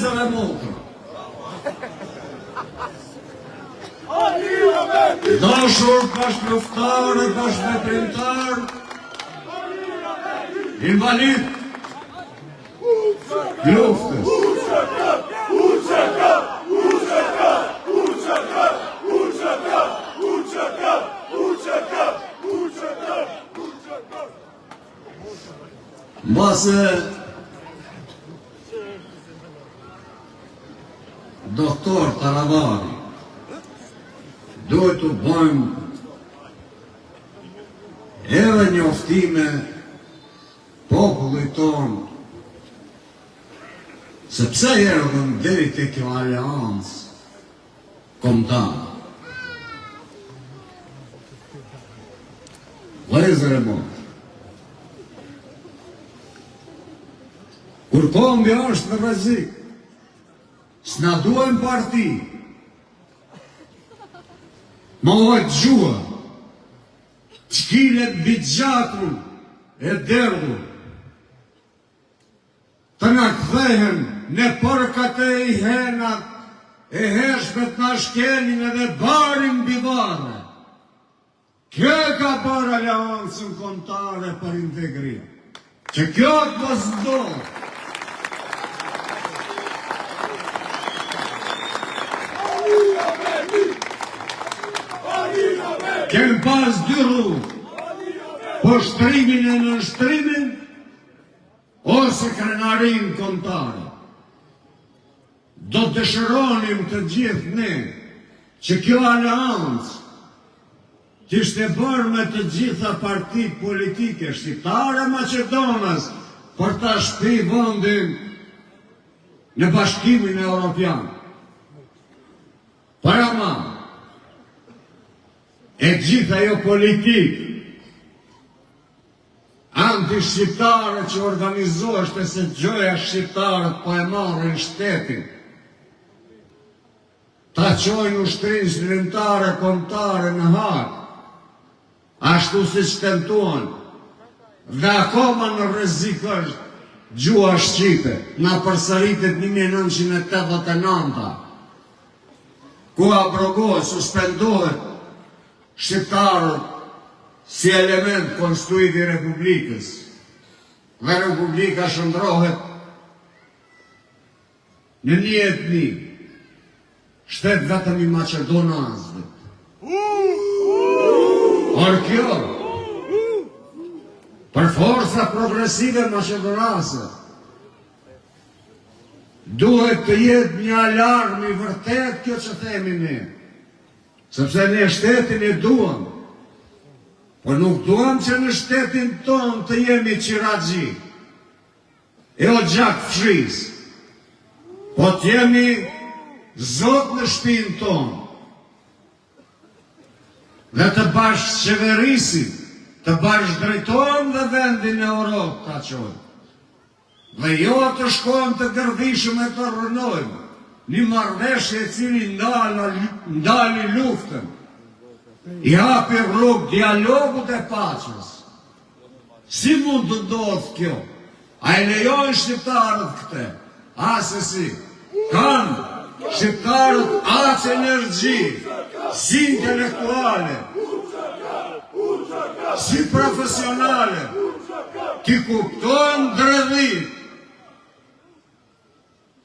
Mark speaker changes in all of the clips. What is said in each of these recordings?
Speaker 1: vlezër e motër. Dashur bashkëluftar e bashkëveprimtar, invalid luftës. Mbase doktor Taravari duhet të bëjmë edhe njoftime popullit tonë se pse erdhën deri te kjo aleancë kombëtare. Vlezër e motë. Kur kombi është në rrezik, s'na duhen parti, ma ojtë gjua, qkilet bitë e derdhur, të na kthehen në përkat e i henat, e heshmet na shkelin edhe barin bivare. Kjo ka bërë aleancën kombëtare për integrim, që kjo të mos ndodhë. Kemë pas dy rrugë, po shtrimin e nështrimin, ose krenarin kombëtare. Do të dëshironim të gjithë ne, që kjo aleancë t'ishte bërë me të gjitha partit politike shqiptare Maqedonës për ta shpi vendin në Bashkimin Evropian. Para ma, e gjitha jo politik anti-shqiptare që organizoheshte se gjoja shqiptarët po e marrin shtetin, ta qojnë ushtrin shkrimtare kombëtare në Hag, ashtu si që tentuan, dhe akoma në rrezik është gjua shqipe, na përsëritet 1989, ku abrogohet, suspendohet shqiptarët si element konstituit i Republikës, dhe Republika shëndrohet në një etni, shtet vetëm i Maqedonasve. Por kjo, për forca progresive maqedonase, duhet të jetë një alarm i vërtet kjo që themi ne, sepse ne shtetin e duam, por nuk duam që në shtetin ton të jemi qiraxhi, e o gjak fshis, po të jemi zot në shtëpinë tonë, dhe të bashkë qeverisim, të bashkë drejtojmë dhe vendin e Europë ta qojmë. Dhe jo të shkojmë të gërdishëm e të rënojmë, një marrëveshje e cili ndali luftën, i hapi rrugë dialogut e paqes. Si mund të ndodhë kjo? A e lejojnë shqiptarët këte? Asesi, kanë shqiptarët aqë energji, si intelektuale, si profesionale, ti kuptojnë dredhit,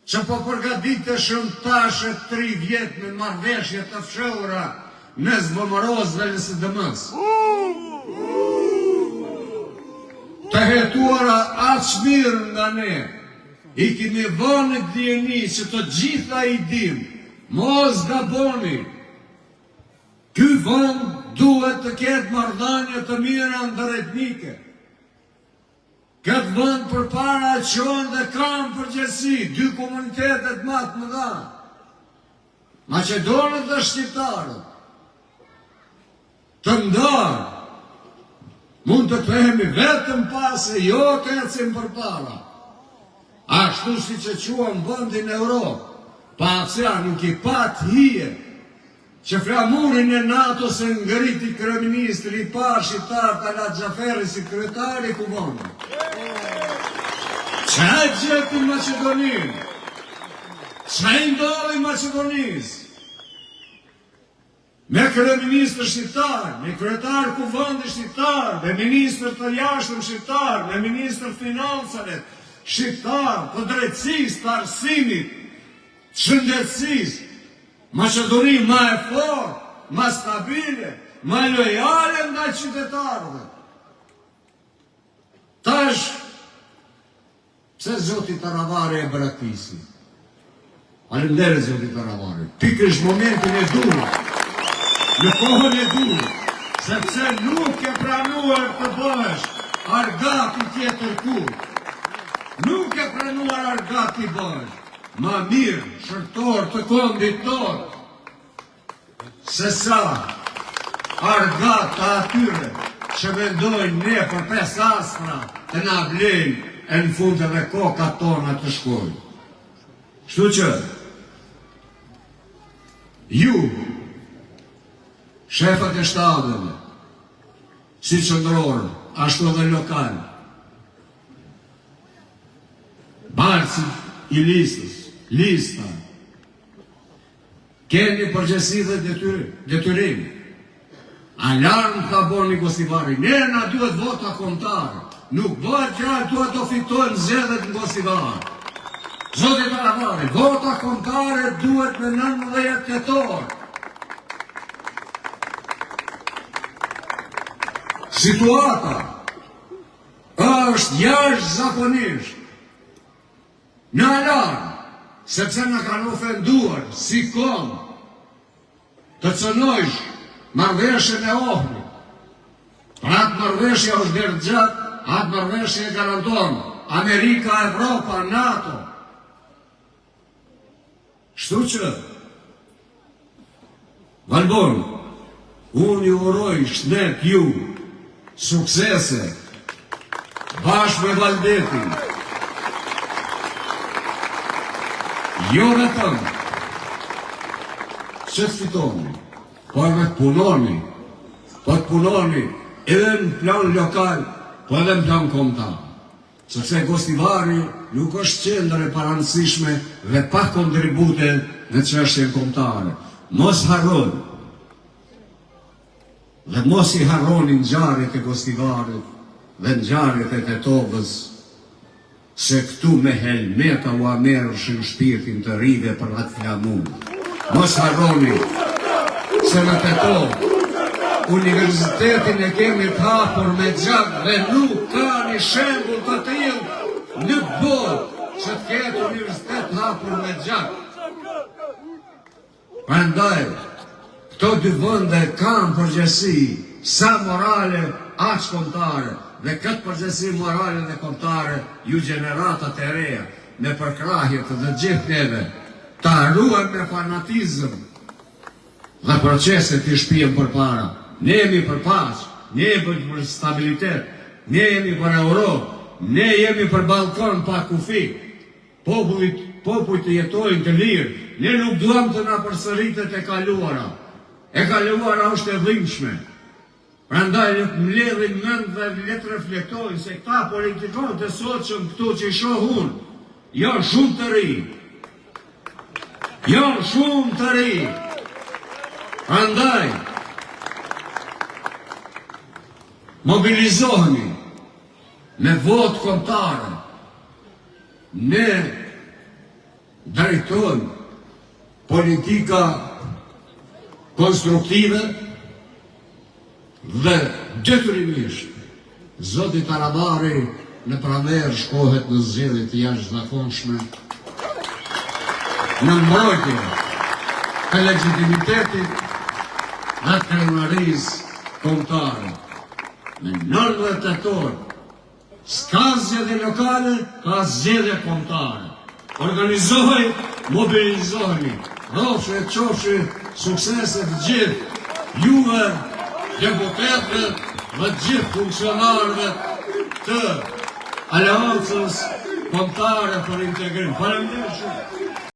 Speaker 1: që po përgatiteshëm tashe 3 vjetë me marrëveshje të fshehura mes BMR-s dhe LSDM-s. Të hetuara aq mirë nga ne, i kemi vënë në dijeni që të gjitha i dim, mos gaboni. Ky vend duhet të ketë marrëdhënie të mira ndëretnike. Këtë vend përpara qonë dhe kanë përgjegjësi 2 komunitetet më të mëdha, Maqedonët dhe shqiptarët. Të ndarë, mund të themi vetëm pas e jo të ecim përpara. Ashtu si që quam vendin Europë, pa atësia nuk i pat hije, që flamurin e NATO se ngriti kryeministri i parë shqiptar Talat Xhaferi si kryetari i kuvendit. Që gjeti Maqedoninë? Çfarë ndodhi në Maqedonisë? Me kryeministër shqiptar, me kryetar kuvendit shqiptar, me ministër të jashtëm shqiptar, me ministër financave shqiptar, të drejtësisë, të arsimit, të shëndetësisë, Maqedoni më e fortë, më stabile, më lojale ndaj qytetarëve. Tash, pse zoti Taravari e braktisë? Faleminderit zoti Taravari. Pikërisht momentin e duhur. Në kohën e duhur, sepse nuk e pranuar të bëhesh argati tjetër kur. Nuk e pranuar argati bëhesh. Ma mirë, shërtor të kondit tonë, se sa argat të atyre që mendojnë ne për 5 astra të na blejnë e në fund edhe koka tona të shkojnë. Kështu që, ju, shefat e shtadeve, si qëndrorë, ashtu edhe lokal, barci i listës, lista, keni përgjësi dhe detyrim. Alarm ka bo një Gosivari, ne na duhet vota kontare, nuk bëhet gjallë duhet të fitojnë zedhet në Gosivari. Zotit Taravari, vota kontare duhet me 19 tetor. Situata është jashtëzakonisht në alarm, sepse në kanë ofenduar si kom të cënojsh marrëveshjen e Ohrit. Pra atë marrëveshje është derdhgjat, atë marrëveshje e garanton Amerika, Evropa, NATO. Shtu që, Valbon, unë ju uroj shnet ju suksese bashkë me Valdetin. Jo vetëm që të fitoni, po edhe të punoni, po të punoni edhe në plan lokal, po edhe në plan kombëtar. Sepse Gosivari nuk është qendër e parancishme dhe pa kontribute në çështjen kombëtare. Mos harroni. Dhe mos i harroni ngjarjet e Gosivarit dhe ngjarjet e Tetovës, se këtu me helmeta u amerëshin shpirtin të rive për atë flamun. Mos harroni se në Tetovë universitetin e kemi të hapur me gjak dhe nuk ka një shembull të tillë në botë që të ketë universitet të hapur me gjak. Prandaj, këto dy vende kanë përgjegjësi sa morale aq kombëtare, dhe këtë përgjegjësi morale dhe kombëtare ju gjeneratat e reja me përkrahjet dhe gjithë neve ta ruajmë me fanatizëm dhe proceset i shpijem përpara. Ne jemi për paqë, ne jemi për stabilitet, ne jemi për Europë, ne jemi për Ballkan pa kufi. Popujt të jetojnë të lirë, ne nuk duam të na përsëritet e kaluara. E kaluara është e dhimbshme. Prandaj le të mbledhim mend dhe le të reflektojmë se këta politikanët e sotshëm këtu që i shoh unë, janë shumë të ri. Janë shumë të ri. Prandaj mobilizohemi me votë kombëtare. Ne drejtojmë politika konstruktive dhe detyrimisht zoti Taravari në pranverë shkohet në zgjedhje të jashtëzakonshme në mbrojtje të legitimitetit dhe të krenarisë kombëtare. Me 19 tetor, s'ka zgjedhje lokale, ka zgjedhje kombëtare. Organizohej, mobilizohemi, rrofshi e qofshi sukseset gjithë juve, deputetëve dhe gjithë funksionarëve të Aleancës Kombëtare për Integrim. Faleminderit shumë.